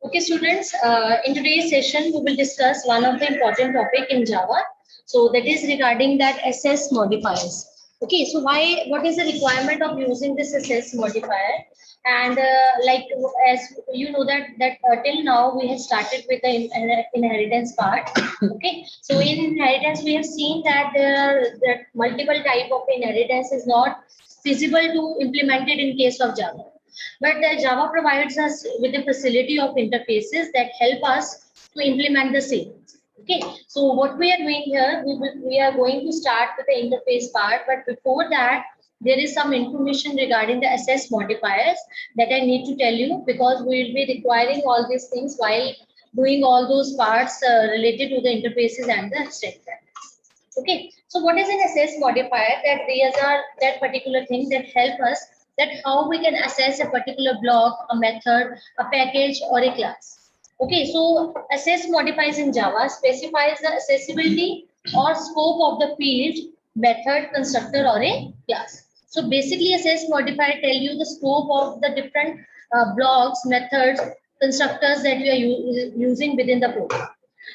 Okay, students, in today's session, we will discuss one of the important topic in Java. So that is regarding that SS modifiers. Okay, so what is the requirement of using this SS modifier? And like as you know that till now we have started with the inheritance part. Okay, so in inheritance we have seen that there are that multiple type of inheritance is not feasible to implement it in case of Java. But Java provides us with the facility of interfaces that help us to implement the same. Okay, so what we are doing here, we are going to start with the interface part, but before that, there is some information regarding the SS modifiers that I need to tell you, because we will be requiring all these things while doing all those parts related to the interfaces and the abstract practice. Okay, so what is an SS modifier? That these are that particular thing that help us that how we can assess a particular block, a method, a package, or a class. Okay, so SS modifiers in Java specifies the accessibility or scope of the field, method, constructor, or a class. So basically, SS modifier tell you the scope of the different blocks, methods, constructors that we are using within the program.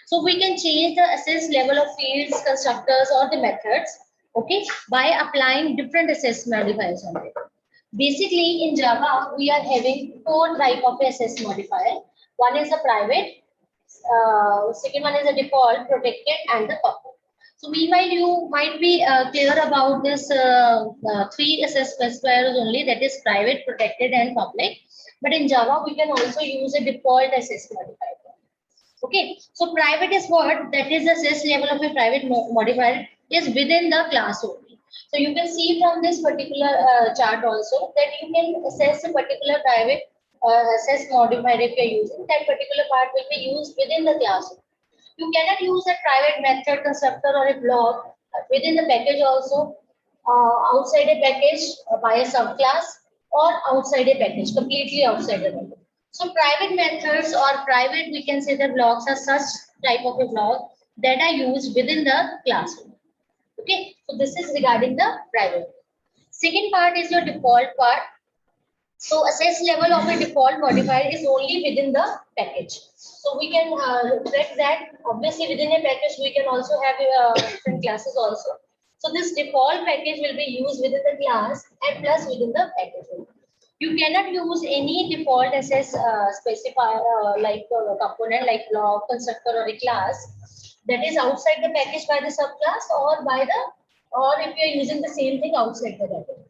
So we can change the SS level of fields, constructors, or the methods, okay, by applying different SS modifiers on it. Basically, in Java, we are having four type of SS modifier. One is a private, second one is a default, protected, and the public. So meanwhile, you might be clear about this three SS specifiers only, that is private, protected, and public. But in Java, we can also use a default SS modifier. Okay, so private is what? That is the SS level of a private modifier is within the class only. So you can see from this particular chart also that you can assess a particular private SS modifier if you are using. That particular part will be used within the class. You cannot use a private method, constructor, or a block within the package also, outside a package by a subclass, or outside a package, completely outside the package. So private methods or private, we can say the blocks are such type of a block that are used within the classroom. Okay, so this is regarding the private. Second part is your default part. So assess level of a default modifier is only within the package. So we can check that obviously within a package we can also have different classes also. So this default package will be used within the class and plus within the package. You cannot use any default SS specifier like component like block, constructor, or a class that is outside the package by the subclass, or by the, or if you are using the same thing outside the package.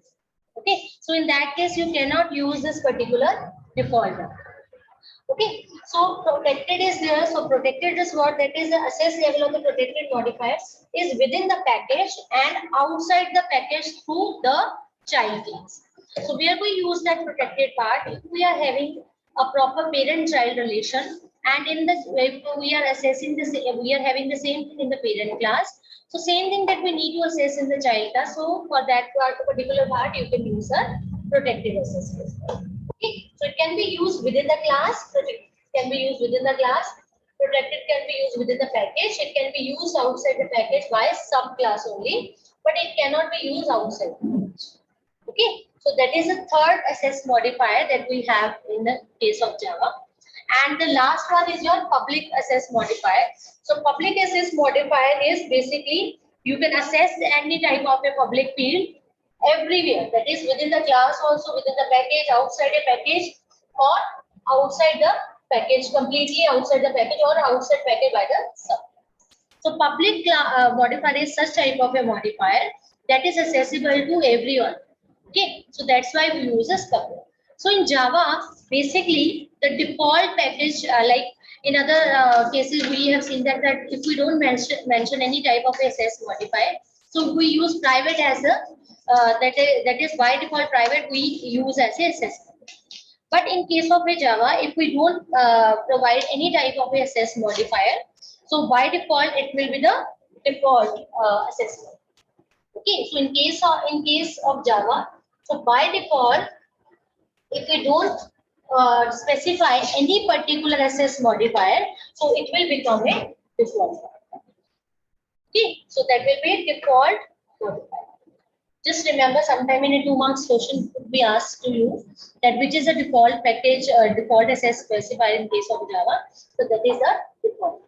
Okay, so in that case, you cannot use this particular default one. Okay, so protected is there. So protected is what? That is the access level of the protected modifiers is within the package and outside the package through the child class. So we are going to use that protected part if we are having a proper parent-child relation, and in the if we are assessing this, we are having the same thing in the parent class. So same thing that we need to assess in the child class. So for that part, particular part, you can use a protected assessment. Okay, so it can be used within the class, protected can be used within the class, protected can be used within the package, it can be used outside the package by subclass only, but it cannot be used outside. Okay, so that is the third SS modifier that we have in the case of Java. And the last one is your public SS modifier. So public SS modifier is basically you can assess any type of a public field everywhere, that is within the class also, within the package, outside a package, or outside the package, completely outside the package, or outside package by the sub. So public modifier is such type of a modifier that is accessible to everyone. Okay, so that's why we use a public. So in Java, basically the default package, like in other cases, we have seen that if we don't mention any type of SS modifier, so we use private as a that is by default private we use as a SS. But in case of a Java, if we don't provide any type of a SS modifier, so by default it will be the default assessment. Okay, so in case of Java, so by default, if we don't specify any particular SS modifier, so it will become a default. Okay, so that will be default modifier. Just remember, sometime in a 2 marks question could be asked to you that which is the default package, default SS specified in case of Java. So that is the default.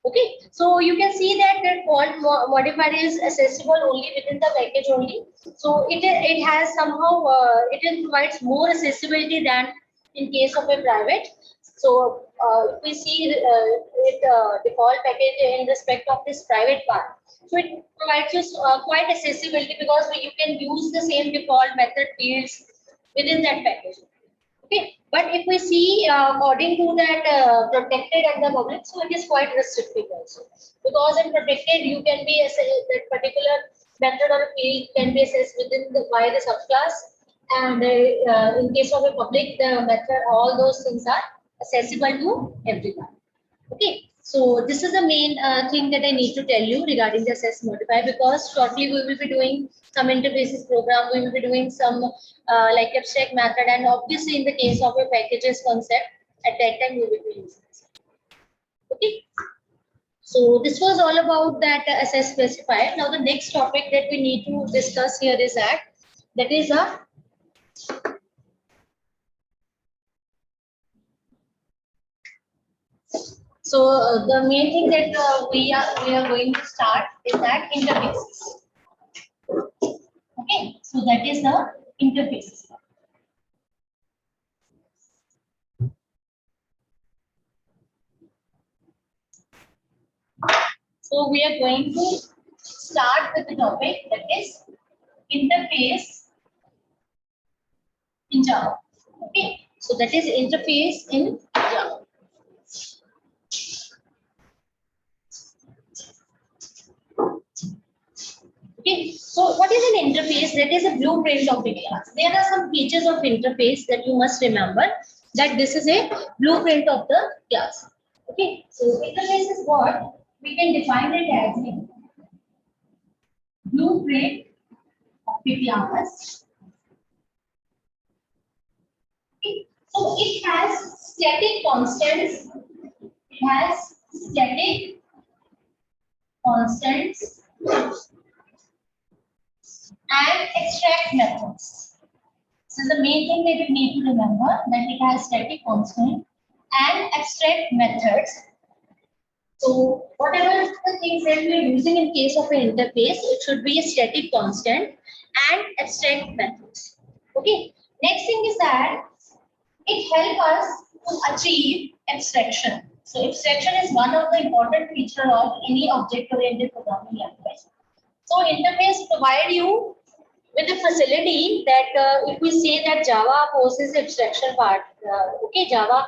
Okay, so you can see that the default modifier is accessible only within the package only. So it has somehow it provides more accessibility than in case of a private. So if we see default package in respect of this private part, so it provides you quite accessibility because you can use the same default method fields within that package. Okay, but if we see according to that protected and the public, so it is quite restrictive also. Because in protected, you can be that particular method or field can be assessed within the by the subclass, and in case of a public, the method, all those things are accessible to everyone. Okay, so this is the main thing that I need to tell you regarding the SS modifier, because shortly we will be doing some interfaces program, we will be doing some like abstract method, and obviously in the case of a packages concept, at that time we will be using this. Okay, so this was all about that SS specifier. Now the next topic that we need to discuss here is that is a So the main thing that we are going to start is that interfaces. Okay, so that is the interfaces. So we are going to start with the topic that is interface in Java. Okay, so that is interface in Java. Okay, so what is an interface? That is a blueprint of a class. There are some features of interface that you must remember, that this is a blueprint of the class. Okay, so interface is what we can define it as a blueprint of the class. Okay, so it has static constants. It has static constants and extract methods. So the main thing that you need to remember, that it has static constant and abstract methods. So whatever the things that we are using in case of an interface, it should be a static constant and abstract methods. Okay. Next thing is that it helps us to achieve abstraction. So abstraction is one of the important feature of any object-oriented programming language. So interface provide you with the facility that if we say that Java poses abstraction part, okay, Java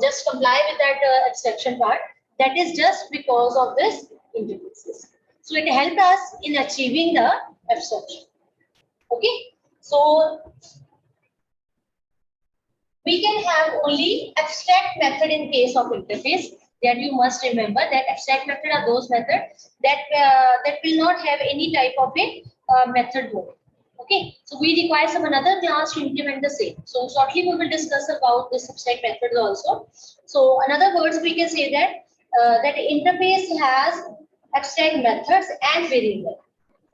just comply with that abstraction part. That is just because of this interfaces. So it helps us in achieving the abstraction. Okay, so we can have only abstract method in case of interface. That you must remember, that abstract method are those methods that that will not have any type of a method word. Okay, so we require some another class to implement the same. So shortly we will discuss about this abstract methods also. So in other words, we can say that that interface has abstract methods and variable.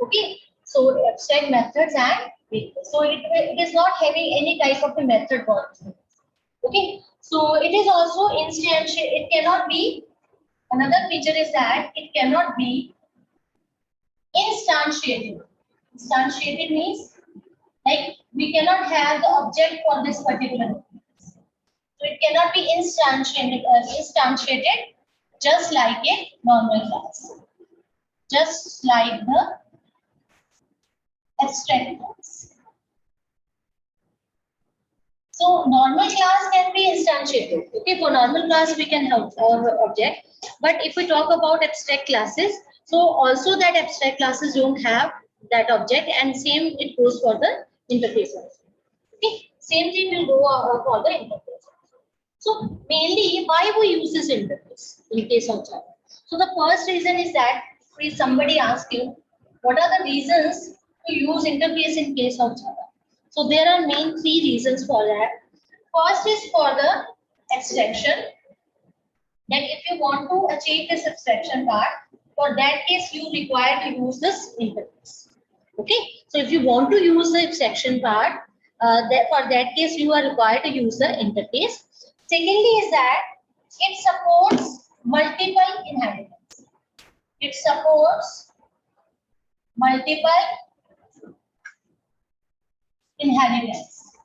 Okay, so abstract methods and variables. So it is not having any type of a method word. Okay, so it is also instantiate. It cannot be. Another feature is that it cannot be instantiated. Instantiated means like we cannot have the object for this particular document. So it cannot be instantiated just like a normal class, just like the abstract class. So normal class can be instantiated. Okay, for normal class we can have object, but if we talk about abstract classes, so also that abstract classes don't have that object, and same it goes for the interface also. Okay, same thing will go for the interface. So mainly why we use this interface in case of Java. So the first reason is that if somebody asks you what are the reasons to use interface in case of Java. So there are main three reasons for that. First is for the abstraction. That if you want to achieve this abstraction part, for that case you require to use this interface. Okay, so if you want to use the abstraction part, for that case you are required to use the interface. Secondly is that it supports multiple inhabitants. It supports multiple inhabitants.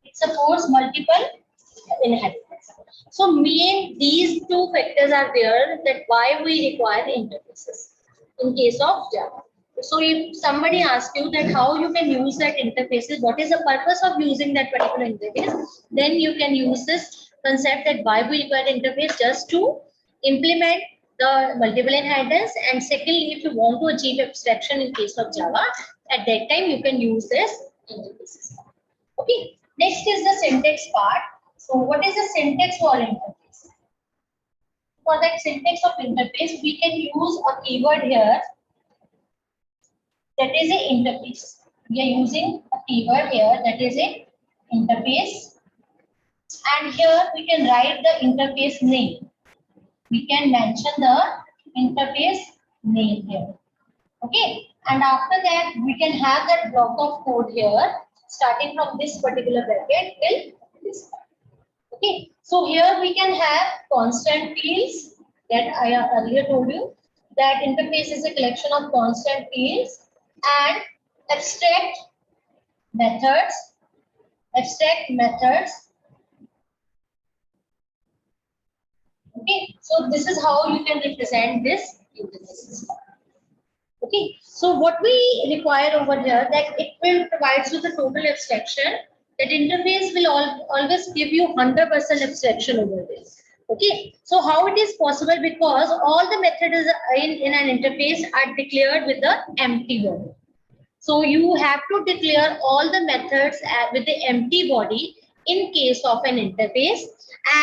It supports multiple inhabitants. So main these two factors are there that why we require interfaces in case of Java. So if somebody asks you that how you can use that interfaces, what is the purpose of using that particular interface, then you can use this concept that why we require interface just to implement the multiple inheritance, and secondly, if you want to achieve abstraction in case of Java, at that time you can use this interfaces. Okay, next is the syntax part. So what is the syntax for interface? For that syntax of interface, we can use a keyword here, that is a interface. We are using a keyword here, that is a interface, and here we can write the interface name. We can mention the interface name here. Okay, and after that we can have that block of code here, starting from this particular bracket till this part. Okay, so here we can have constant fields that I earlier told you, that interface is a collection of constant fields, and abstract methods. Abstract methods. Okay, so this is how you can represent this interface. Okay, so what we require over here, that it will provide you the total abstraction. That interface will always give you 100% abstraction over this. Okay, so how it is possible? Because all the methods in an interface are declared with the empty body. So you have to declare all the methods with the empty body in case of an interface,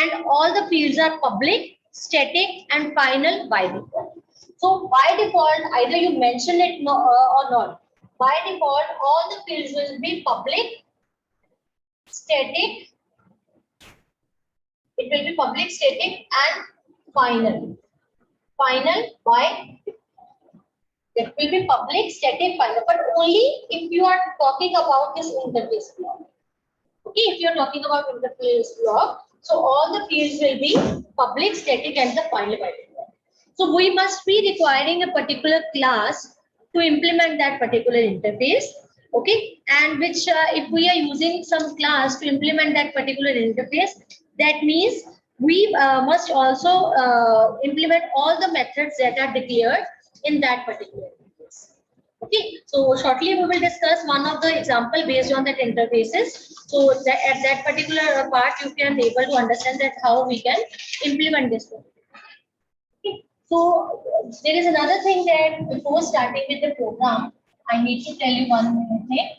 and all the fields are public, static, and final by default. So by default, either you mention it or not. By default, all the fields will be public, static. It will be public, static, and final. Final by default. It will be public, static, final, but only if you are talking about this interface block. Okay, if you are talking about interface block, so all the fields will be public, static, and the final by default. So we must be requiring a particular class to implement that particular interface. Okay, and which if we are using some class to implement that particular interface, that means we must also implement all the methods that are declared in that particular interface. Okay, so shortly we will discuss one of the example based on that interfaces. So that at that particular part you can be able to understand that how we can implement this one. Okay. So there is another thing that before starting with the program, I need to tell you one more thing.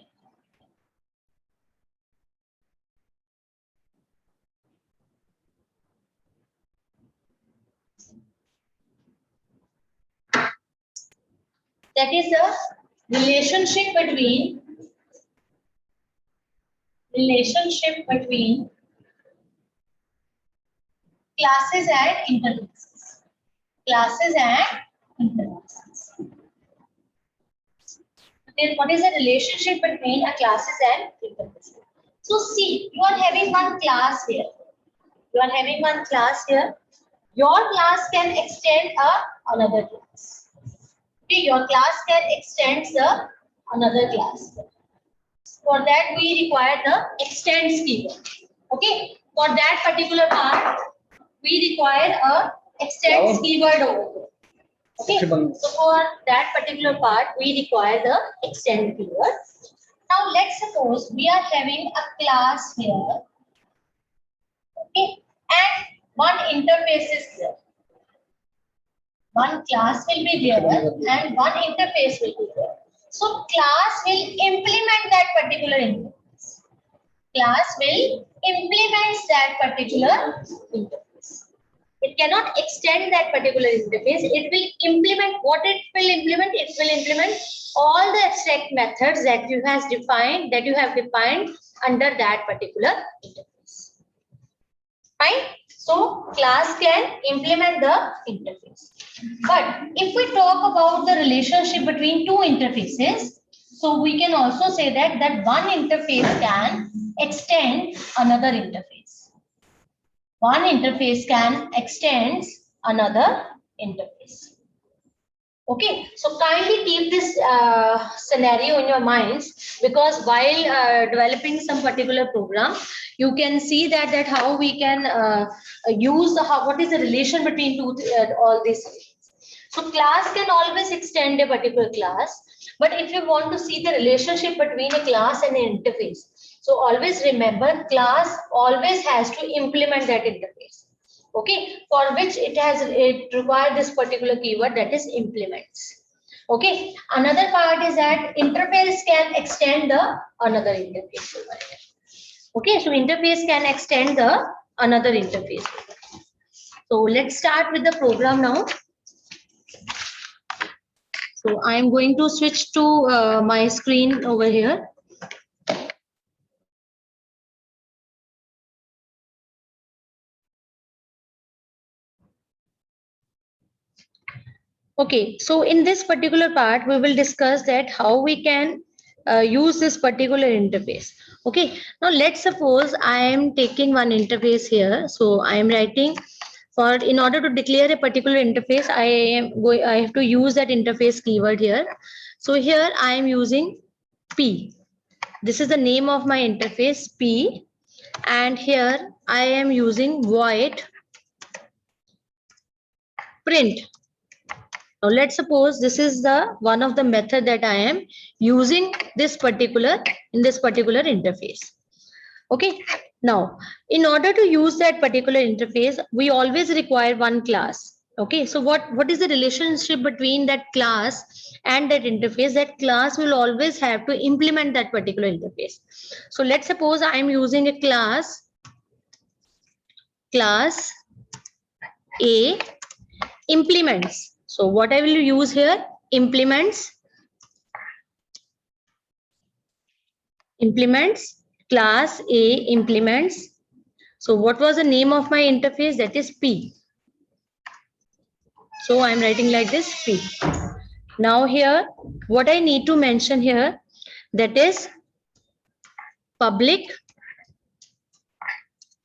That is the relationship between classes and interfaces. Classes and interfaces. Then what is the relationship between a classes and interfaces? So see, you are having one class here. You are having one class here. Your class can extend another class. Okay, your class can extend another class. For that we require the extends keyword. Okay, for that particular part we require a extends keyword over here. Okay, so for that particular part we require the extend keyword. Now let's suppose we are having a class here. Okay, and one interface is there. One class will be there and one interface will be there. So class will implement that particular interface. Class will implement that particular interface. It cannot extend that particular interface. It will implement what it will implement. It will implement all the abstract methods that you have defined under that particular interface. Fine. So class can implement the interface. But if we talk about the relationship between two interfaces, so we can also say that one interface can extend another interface. One interface can extend another interface. Okay, so kindly keep this scenario in your minds, because while developing some particular program, you can see that how we can use what is the relation between all these things. So class can always extend a particular class, but if you want to see the relationship between a class and an interface, so always remember class always has to implement that interface. Okay, for which it required this particular keyword, that is implements. Okay, another part is that interface can extend the another interface over here. Okay, so interface can extend the another interface. So let's start with the program now. So I'm going to switch to my screen over here. Okay, so in this particular part, we will discuss that how we can use this particular interface. Okay, now let's suppose I am taking one interface here. So I am writing in order to declare a particular interface, I have to use that interface keyword here. So here I am using P. This is the name of my interface, P. And here I am using void print. Now let's suppose this is the one of the method that I am using in this particular interface. Okay. Now, in order to use that particular interface, we always require one class. Okay. So what is the relationship between that class and that interface? That class will always have to implement that particular interface. So let's suppose I am using a class A implements. So what I will use here? Implements class A implements. So what was the name of my interface? That is P. So I'm writing like this, P. Now here, what I need to mention here, that is public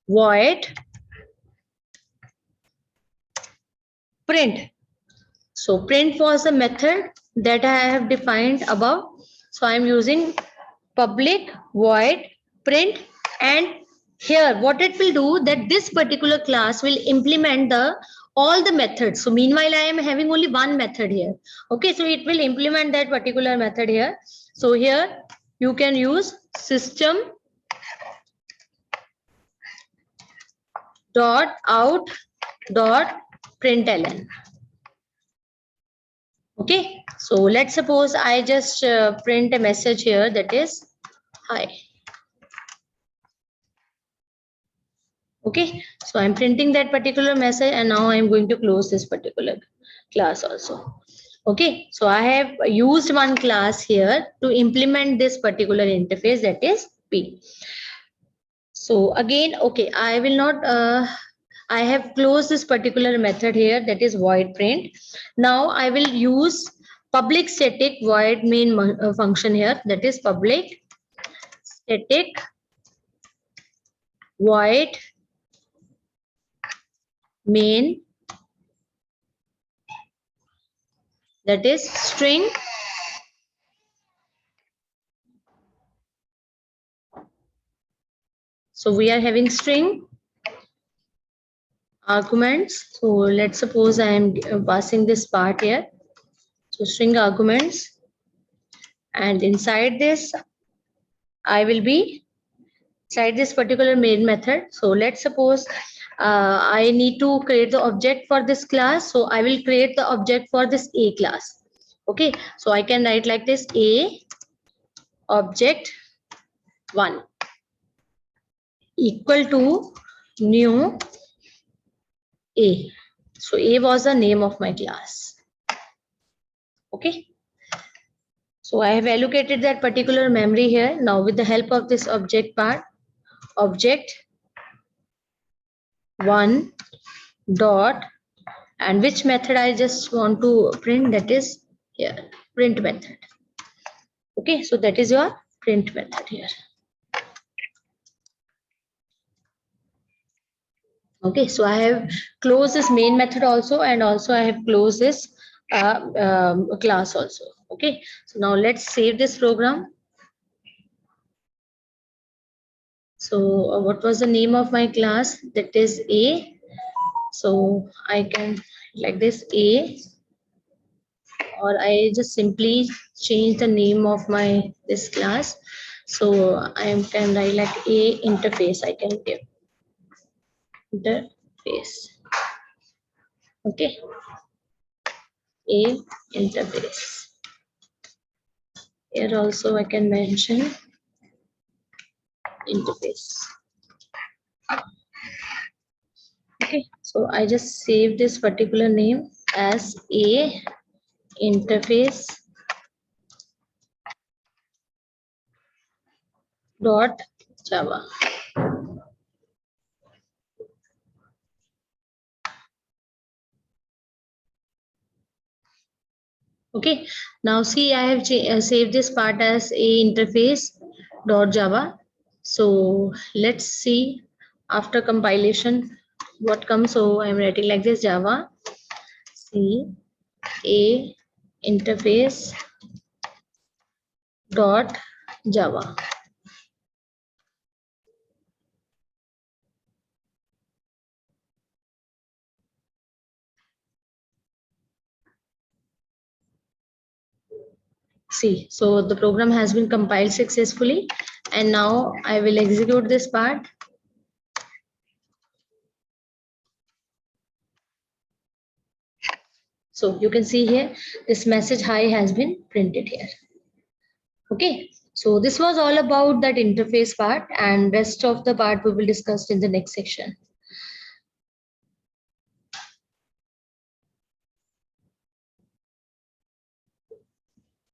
void print. So print was the method that I have defined above. So I'm using public void print, and here what it will do, that this particular class will implement all the methods. So meanwhile I am having only one method here. Okay, so it will implement that particular method here. So here you can use system dot out dot println. Okay, so let's suppose I just print a message here, that is hi. Okay, so I'm printing that particular message, and now I'm going to close this particular class also. Okay, so I have used one class here to implement this particular interface, that is P. So again, okay, I will not I have closed this particular method here, that is void print. Now I will use public static void main function here, that is public static void main, that is string So we are having string arguments. So let's suppose I am passing this part here. So string arguments, and inside this I will be inside this particular main method. So let's suppose I need to create the object for this class. So I will create the object for this A class. Okay, so I can write like this: A object 1 equal to new A. So A was the name of my class. Okay. So I have allocated that particular memory here. Now with the help of this object part, object one dot, and which method I just want to print, that is here, print method. Okay, so that is your print method here. Okay, so I have closed this main method also, and also I have closed this class also. Okay, so now let's save this program. So what was the name of my class? That is A. So I can like this A, or I just simply change the name of my this class. So I can write like A interface. I can give interface. Okay, A interface. Here also I can mention interface. Okay, so I just save this particular name as A interface dot Java. Okay, now see, I have saved this part as A interface dot Java. So let's see after compilation what comes. So I'm writing like this: Java C A interface dot Java. See, so the program has been compiled successfully, and now I will execute this part. So you can see here, this message hi has been printed here. Okay, so this was all about that interface part, and rest of the part we will discuss in the next section.